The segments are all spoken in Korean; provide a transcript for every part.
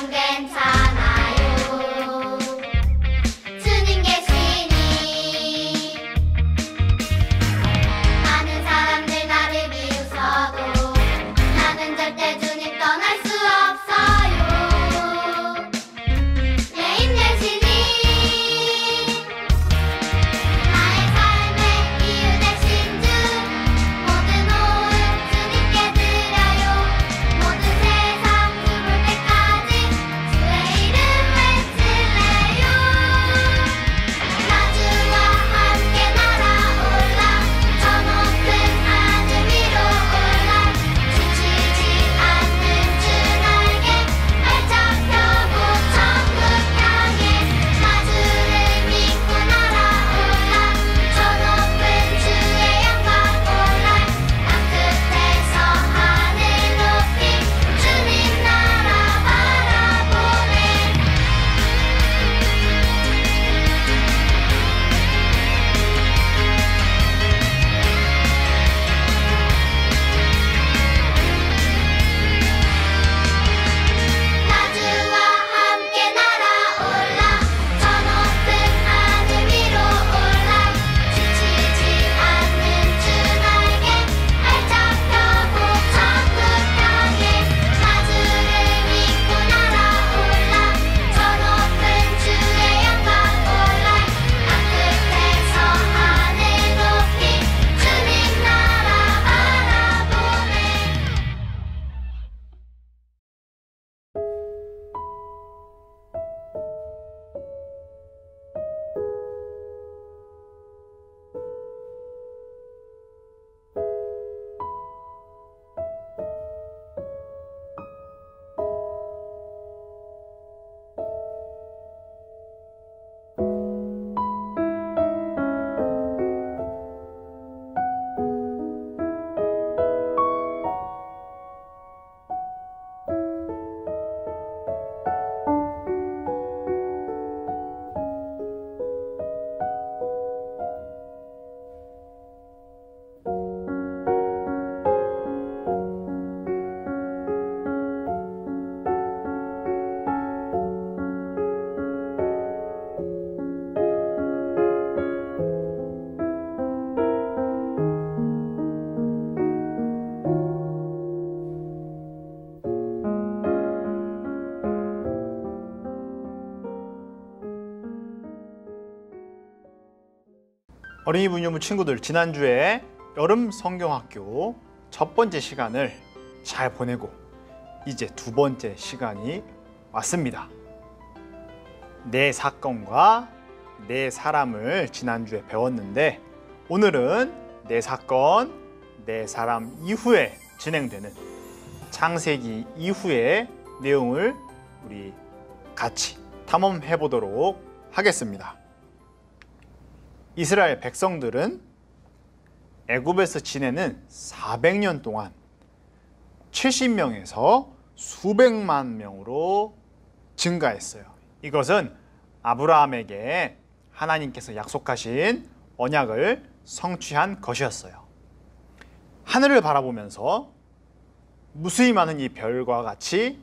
난 괜찮아요. 주님 계시니 많은 사람들 나를 비웃어도 나는 절대 주님 떠날 수 없어요. 내 힘내시니 나의 삶의 이유 되신 주 모든 호흡 주님께 드려요. 모든 세상 죽을 때까지 주의 이름 외칠래요. 나 주와 함께 날아올라 저 높은 하늘 위로 올라 지치지 않는 주 나에게 활짝 펴고 천국 향해 나 주를 믿고 날아올라 저 높은 주의 영광 올라 땅 끝에서 하늘 높이 주님 나라 바라보네. 나 주와 함께 날아올라 저 높은 하늘 위로 올라 지치지 않는 주 나에게 활짝 펴고 천국 향해 나 주를 믿고 날아올라 저 높은 주의 영광 올라 땅 끝에서 하늘 높이 주님 나라 바라보네. 어린이 문유무 친구들, 지난주에 여름 성경학교 첫 번째 시간을 잘 보내고 이제 두 번째 시간이 왔습니다. 네 사건과 네 사람을 지난주에 배웠는데 오늘은 네 사건, 네 사람 이후에 진행되는 창세기 이후의 내용을 우리 같이 탐험해 보도록 하겠습니다. 이스라엘 백성들은 애굽에서 지내는 400년 동안 70명에서 수백만 명으로 증가했어요. 이것은 아브라함에게 하나님께서 약속하신 언약을 성취한 것이었어요. 하늘을 바라보면서 무수히 많은 이 별과 같이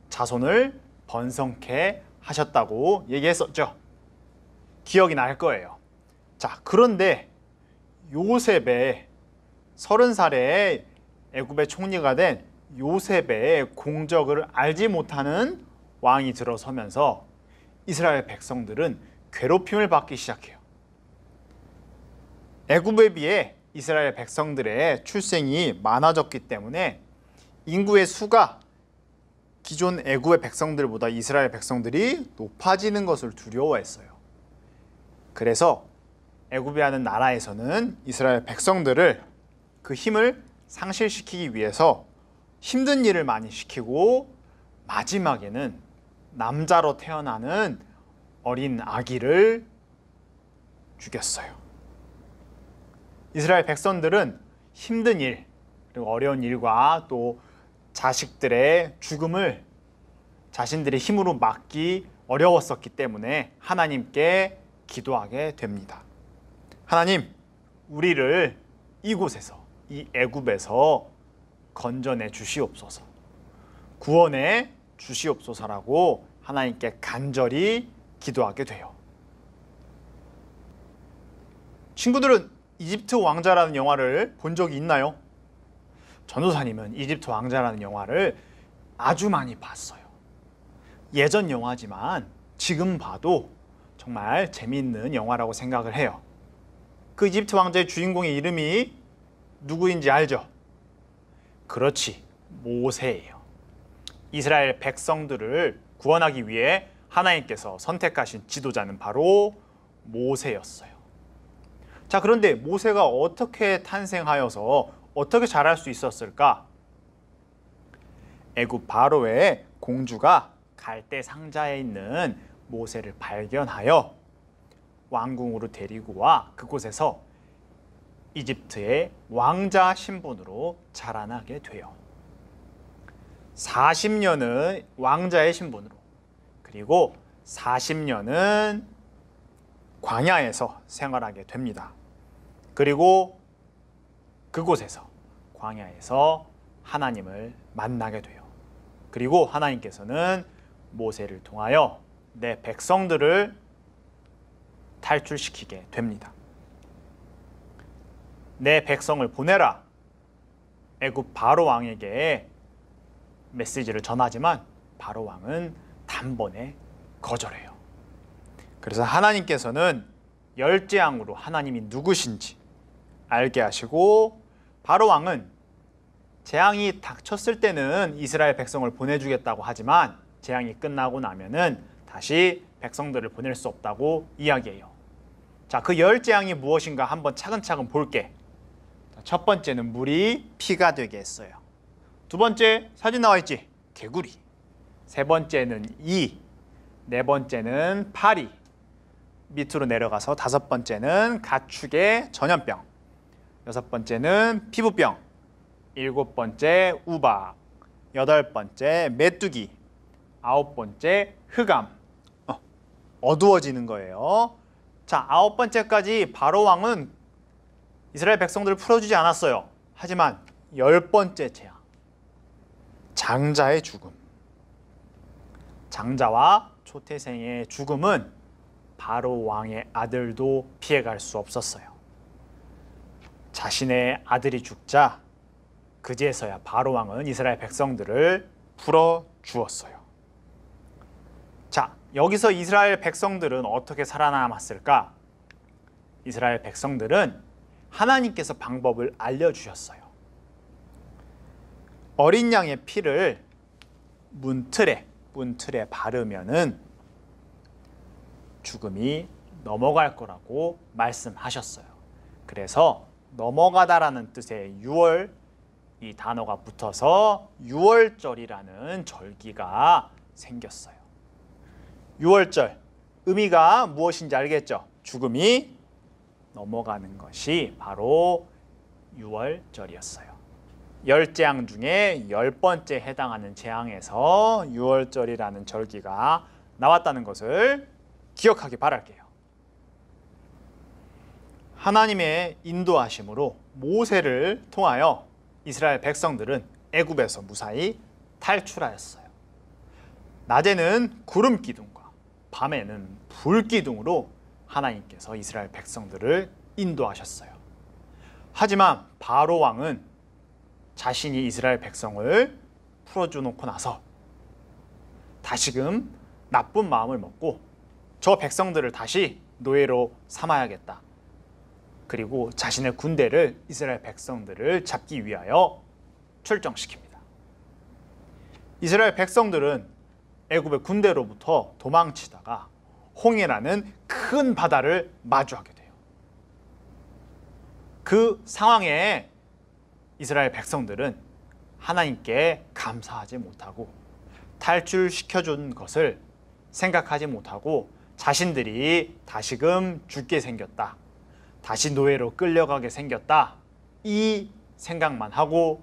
자손을 번성케 하셨다고 얘기했었죠. 기억이 날 거예요. 자, 그런데 요셉의 30살에 애굽의 총리가 된 요셉의 공적을 알지 못하는 왕이 들어서면서 이스라엘 백성들은 괴롭힘을 받기 시작해요. 애굽에 비해 이스라엘 백성들의 출생이 많아졌기 때문에 인구의 수가 기존 애굽의 백성들보다 이스라엘 백성들이 높아지는 것을 두려워했어요. 그래서 애굽에 하는 나라에서는 이스라엘 백성들을 그 힘을 상실시키기 위해서 힘든 일을 많이 시키고 마지막에는 남자로 태어나는 어린 아기를 죽였어요. 이스라엘 백성들은 힘든 일, 그리고 어려운 일과 또 자식들의 죽음을 자신들의 힘으로 막기 어려웠었기 때문에 하나님께 기도하게 됩니다. 하나님, 우리를 이곳에서, 이 애굽에서 건져내 주시옵소서. 구원의 주시옵소서라고 하나님께 간절히 기도하게 돼요. 친구들은 이집트 왕자라는 영화를 본 적이 있나요? 전도사님은 이집트 왕자라는 영화를 아주 많이 봤어요. 예전 영화지만 지금 봐도 정말 재미있는 영화라고 생각을 해요. 그 이집트 왕자의 주인공의 이름이 누구인지 알죠? 그렇지, 모세예요. 이스라엘 백성들을 구원하기 위해 하나님께서 선택하신 지도자는 바로 모세였어요. 자, 그런데 모세가 어떻게 탄생하여서 어떻게 자랄 수 있었을까? 애굽 바로의 공주가 갈대 상자에 있는 모세를 발견하여 왕궁으로 데리고 와 그곳에서 이집트의 왕자 신분으로 자라나게 돼요. 40년은 왕자의 신분으로, 그리고 40년은 광야에서 생활하게 됩니다. 그리고 그곳에서 광야에서 하나님을 만나게 돼요. 그리고 하나님께서는 모세를 통하여 내 백성들을 탈출시키게 됩니다. 내 백성을 보내라. 애굽 바로 왕에게 메시지를 전하지만 바로 왕은 단번에 거절해요. 그래서 하나님께서는 열재앙으로 하나님이 누구신지 알게 하시고 바로 왕은 재앙이 닥쳤을 때는 이스라엘 백성을 보내주겠다고 하지만 재앙이 끝나고 나면은 다시 백성들을 보낼 수 없다고 이야기해요. 자, 그 열재앙이 무엇인가 한번 차근차근 볼게. 첫 번째는 물이 피가 되게 했어요. 두 번째, 사진 나와 있지? 개구리. 세 번째는 이. 네 번째는 파리. 밑으로 내려가서 다섯 번째는 가축의 전염병. 여섯 번째는 피부병. 일곱 번째 우박. 여덟 번째 메뚜기. 아홉 번째 흑암. 어두워지는 거예요. 자, 아홉 번째까지 바로 왕은 이스라엘 백성들을 풀어주지 않았어요. 하지만 열 번째 재앙, 장자의 죽음. 장자와 초태생의 죽음은 바로 왕의 아들도 피해갈 수 없었어요. 자신의 아들이 죽자 그제서야 바로 왕은 이스라엘 백성들을 풀어주었어요. 자, 여기서 이스라엘 백성들은 어떻게 살아남았을까? 이스라엘 백성들은 하나님께서 방법을 알려주셨어요. 어린 양의 피를 문틀에 바르면은 죽음이 넘어갈 거라고 말씀하셨어요. 그래서 넘어가다라는 뜻의 유월, 이 단어가 붙어서 유월절이라는 절기가 생겼어요. 유월절, 의미가 무엇인지 알겠죠? 죽음이 넘어가는 것이 바로 유월절이었어요. 열 재앙 중에 열 번째 해당하는 재앙에서 유월절이라는 절기가 나왔다는 것을 기억하기 바랄게요. 하나님의 인도하심으로 모세를 통하여 이스라엘 백성들은 애굽에서 무사히 탈출하였어요. 낮에는 구름 기둥과 밤에는 불 기둥으로 하나님께서 이스라엘 백성들을 인도하셨어요. 하지만 바로 왕은 자신이 이스라엘 백성을 풀어주놓고 나서 다시금 나쁜 마음을 먹고 저 백성들을 다시 노예로 삼아야겠다. 그리고 자신의 군대를 이스라엘 백성들을 잡기 위하여 출정시킵니다. 이스라엘 백성들은 애굽의 군대로부터 도망치다가 홍해라는 큰 바다를 마주하게 돼요. 그 상황에 이스라엘 백성들은 하나님께 감사하지 못하고 탈출시켜준 것을 생각하지 못하고 자신들이 다시금 죽게 생겼다. 다시 노예로 끌려가게 생겼다. 이 생각만 하고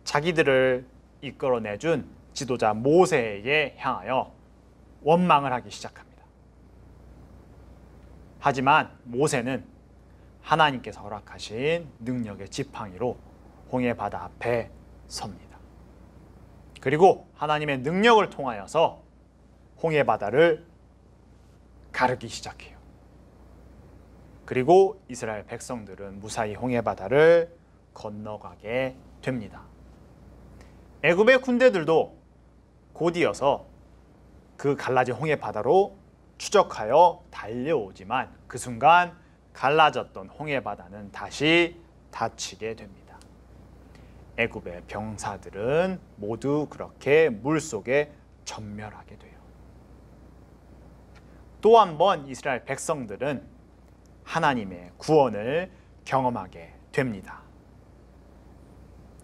자기들을 이끌어내준 지도자 모세에게 향하여 원망을 하기 시작합니다. 하지만 모세는 하나님께서 허락하신 능력의 지팡이로 홍해 바다 앞에 섭니다. 그리고 하나님의 능력을 통하여서 홍해 바다를 가르기 시작해요. 그리고 이스라엘 백성들은 무사히 홍해 바다를 건너가게 됩니다. 애굽의 군대들도 곧이어서 그 갈라진 홍해 바다로 추적하여 달려오지만 그 순간 갈라졌던 홍해 바다는 다시 닫히게 됩니다. 애굽의 병사들은 모두 그렇게 물속에 전멸하게 돼요. 또 한 번 이스라엘 백성들은 하나님의 구원을 경험하게 됩니다.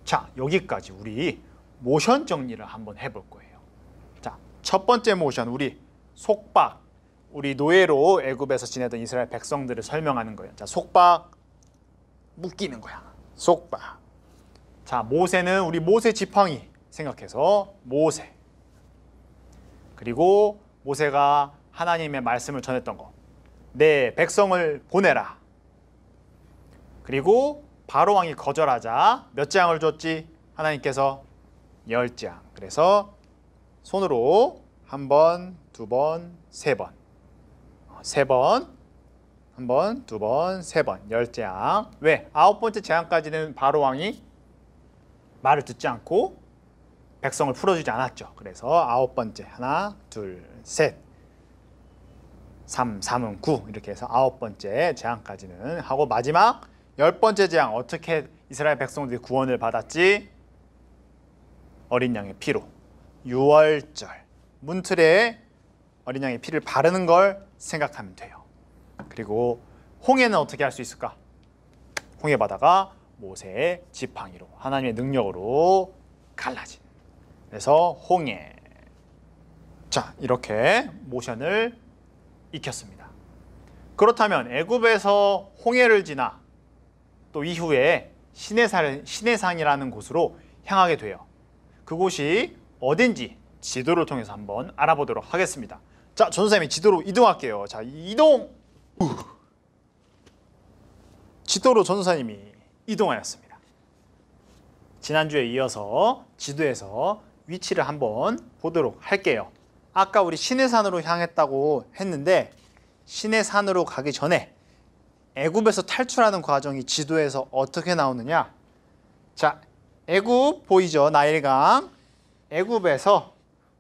자, 여기까지 우리 모션 정리를 한번 해볼 거예요. 자, 첫 번째 모션, 우리 속박, 우리 노예로 애굽에서 지내던 이스라엘 백성들을 설명하는 거예요. 자, 속박 묶이는 거야. 속박. 자, 모세는 우리 모세 지팡이 생각해서 모세. 그리고 모세가 하나님의 말씀을 전했던 거. 내 백성을 보내라. 그리고 바로 왕이 거절하자 몇 장을 줬지? 하나님께서 10장. 그래서 손으로 한 번, 두 번, 세 번. 세 번, 한 번, 두 번, 세 번, 10장. 왜? 9번째 재앙까지는 바로 왕이 말을 듣지 않고 백성을 풀어주지 않았죠. 그래서 9번째 하나, 둘, 셋, 3, 3은 9 이렇게 해서 9번째 재앙까지는 하고 마지막 10번째 재앙 어떻게 이스라엘 백성들이 구원을 받았지? 어린 양의 피로 유월절 문틀에 어린 양의 피를 바르는 걸 생각하면 돼요. 그리고 홍해는 어떻게 할 수 있을까? 홍해 바다가 모세의 지팡이로 하나님의 능력으로 갈라진. 그래서 홍해. 자, 이렇게 모션을 익혔습니다. 그렇다면 애굽에서 홍해를 지나 또 이후에 시내산이라는 곳으로 향하게 돼요. 그곳이 어딘지 지도를 통해서 한번 알아보도록 하겠습니다. 자, 전선생님이 지도로 이동할게요. 자, 이동! 지도로 전선생님이 이동하였습니다. 지난주에 이어서 지도에서 위치를 한번 보도록 할게요. 아까 우리 시내산으로 향했다고 했는데 시내산으로 가기 전에 애굽에서 탈출하는 과정이 지도에서 어떻게 나오느냐? 자, 애굽 보이죠? 나일강. 애굽에서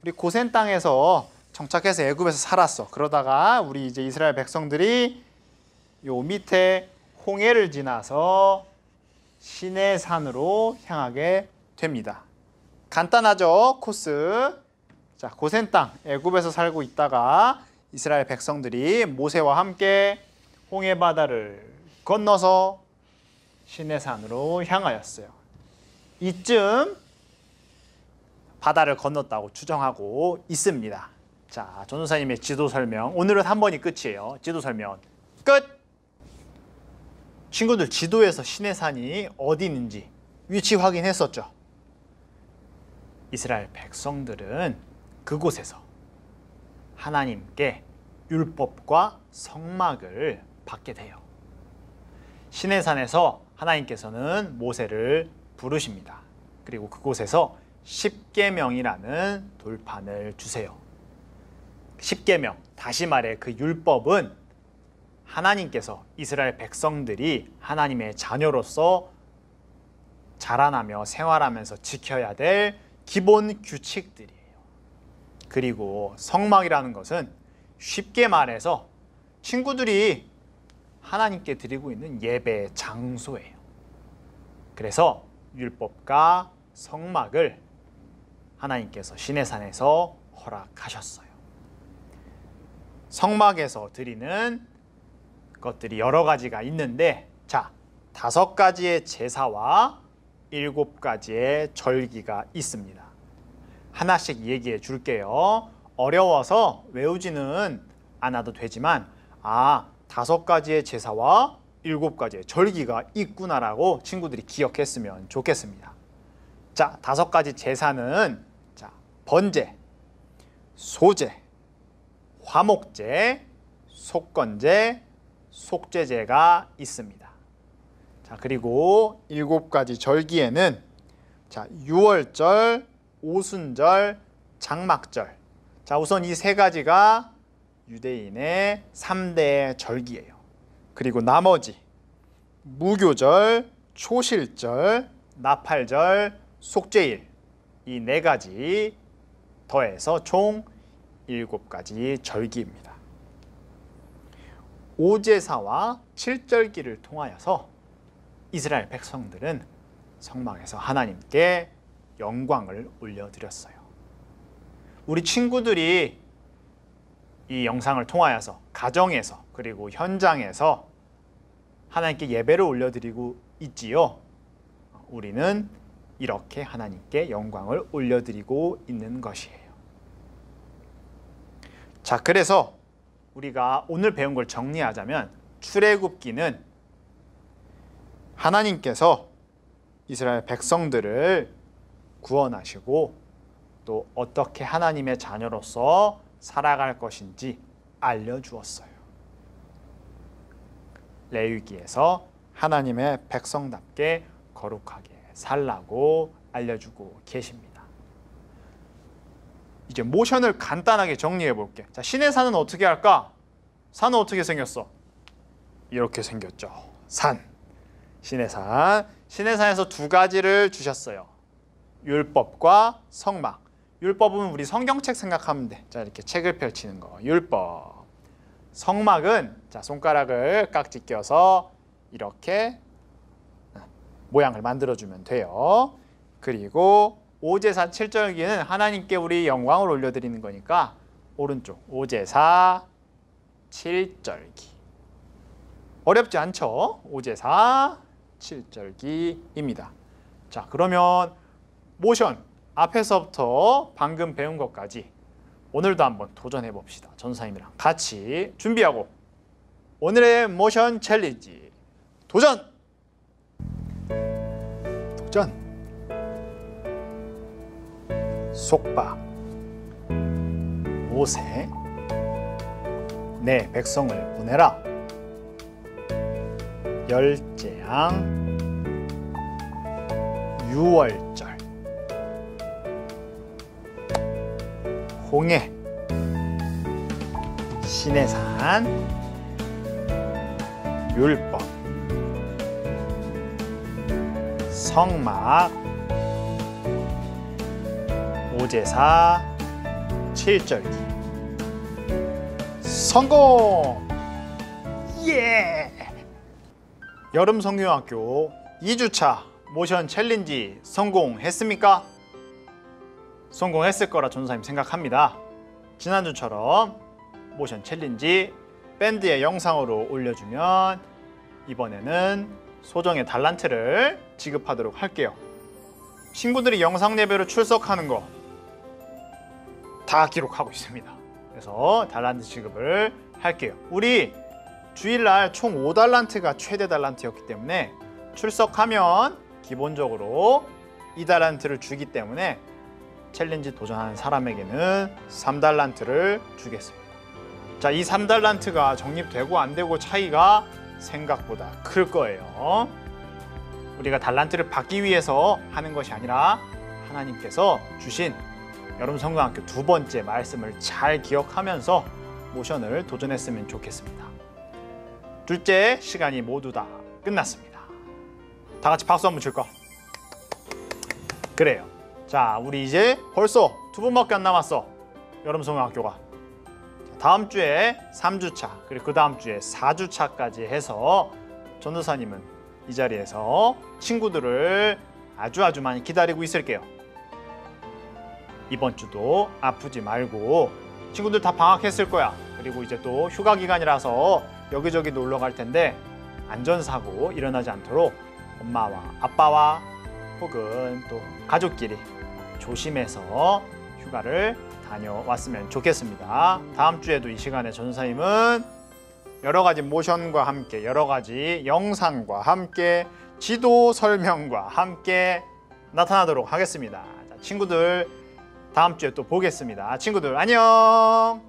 우리 고센 땅에서 정착해서 애굽에서 살았어. 그러다가 우리 이제 이스라엘 백성들이 요 밑에 홍해를 지나서 시내산으로 향하게 됩니다. 간단하죠? 코스. 자, 고센 땅 애굽에서 살고 있다가 이스라엘 백성들이 모세와 함께 홍해 바다를 건너서 시내산으로 향하였어요. 이쯤 바다를 건넜다고 추정하고 있습니다. 자, 전도사님의 지도 설명. 오늘은 한 번이 끝이에요. 지도 설명 끝! 친구들, 지도에서 시내산이 어디 있는지 위치 확인했었죠? 이스라엘 백성들은 그곳에서 하나님께 율법과 성막을 받게 돼요. 시내산에서 하나님께서는 모세를 부르십니다. 그리고 그곳에서 십계명이라는 돌판을 주세요. 십계명, 다시 말해 그 율법은 하나님께서 이스라엘 백성들이 하나님의 자녀로서 자라나며 생활하면서 지켜야 될 기본 규칙들이에요. 그리고 성막이라는 것은 쉽게 말해서 친구들이 하나님께 드리고 있는 예배 장소예요. 그래서 율법과 성막을 하나님께서 시내산에서 허락하셨어요. 성막에서 드리는 것들이 여러 가지가 있는데, 자, 5가지의 제사와 7가지의 절기가 있습니다. 하나씩 얘기해 줄게요. 어려워서 외우지는 않아도 되지만 5가지의 제사와 7가지의 절기가 있구나라고 친구들이 기억했으면 좋겠습니다. 자, 5가지 제사는 자, 번제, 소제, 화목제, 속건제, 속죄제가 있습니다. 자, 그리고 7가지 절기에는 자, 유월절, 오순절, 장막절. 자, 우선 이 세 가지가 유대인의 3대 절기예요. 그리고 나머지 무교절, 초실절, 나팔절, 속죄일 이 네 가지 더해서 총 7가지 절기입니다. 오제사와 칠절기를 통하여서 이스라엘 백성들은 성막에서 하나님께 영광을 올려드렸어요. 우리 친구들이 이 영상을 통하여서 가정에서 그리고 현장에서 하나님께 예배를 올려드리고 있지요. 우리는 이렇게 하나님께 영광을 올려드리고 있는 것이에요. 자, 그래서 우리가 오늘 배운 걸 정리하자면 출애굽기는 하나님께서 이스라엘 백성들을 구원하시고 또 어떻게 하나님의 자녀로서 살아갈 것인지 알려주었어요. 레위기에서 하나님의 백성답게 거룩하게 살라고 알려주고 계십니다. 이제 모션을 간단하게 정리해 볼게. 자, 시내산은 어떻게 할까? 산은 어떻게 생겼어? 이렇게 생겼죠. 산. 시내산. 시내산에서 2가지를 주셨어요. 율법과 성막. 율법은 우리 성경책 생각하면 돼. 자, 이렇게 책을 펼치는 거. 율법. 성막은 자, 손가락을 깍지 껴서 이렇게 모양을 만들어주면 돼요. 그리고 오제사 7절기는 하나님께 우리 영광을 올려드리는 거니까 오른쪽 오제사 7절기. 어렵지 않죠? 오제사 7절기입니다. 자, 그러면 모션 앞에서부터 방금 배운 것까지 오늘도 한번 도전해 봅시다. 전사님이랑 같이 준비하고 오늘의 모션 챌린지 도전! 도전! 속박 모세 내 백성을 보내라. 열재앙 유월절 홍해 시내산 율법 성막 오제사 7절기 성공! 예! 여름 성경학교 2주차 모션 챌린지 성공했습니까? 성공했을 거라 전도사님 생각합니다. 지난주처럼 모션 챌린지 밴드의 영상으로 올려주면 이번에는 소정의 달란트를 지급하도록 할게요. 친구들이 영상 예배로 출석하는 거 다 기록하고 있습니다. 그래서 달란트 지급을 할게요. 우리 주일날 총 5달란트가 최대 달란트였기 때문에 출석하면 기본적으로 2달란트를 주기 때문에 챌린지 도전하는 사람에게는 3달란트를 주겠습니다. 자, 이 3달란트가 적립되고 안 되고 차이가 생각보다 클 거예요. 우리가 달란트를 받기 위해서 하는 것이 아니라 하나님께서 주신 여름 성경학교 2번째 말씀을 잘 기억하면서 모션을 도전했으면 좋겠습니다. 둘째 시간이 모두 다 끝났습니다. 다 같이 박수 한번 칠까? 그래요. 자, 우리 이제 벌써 2분밖에 안 남았어. 여름 성경학교가. 다음 주에 3주차 그리고 그 다음 주에 4주차까지 해서 전도사님은 이 자리에서 친구들을 아주 많이 기다리고 있을게요. 이번 주도 아프지 말고 친구들 다 방학했을 거야. 그리고 이제 또 휴가 기간이라서 여기저기 놀러 갈 텐데 안전사고 일어나지 않도록 엄마와 아빠와 혹은 또 가족끼리 조심해서 휴가를 다녀왔으면 좋겠습니다. 다음 주에도 이 시간에 전도사님은 여러 가지 모션과 함께 여러 가지 영상과 함께 지도 설명과 함께 나타나도록 하겠습니다. 자, 친구들 다음 주에 또 보겠습니다. 친구들 안녕!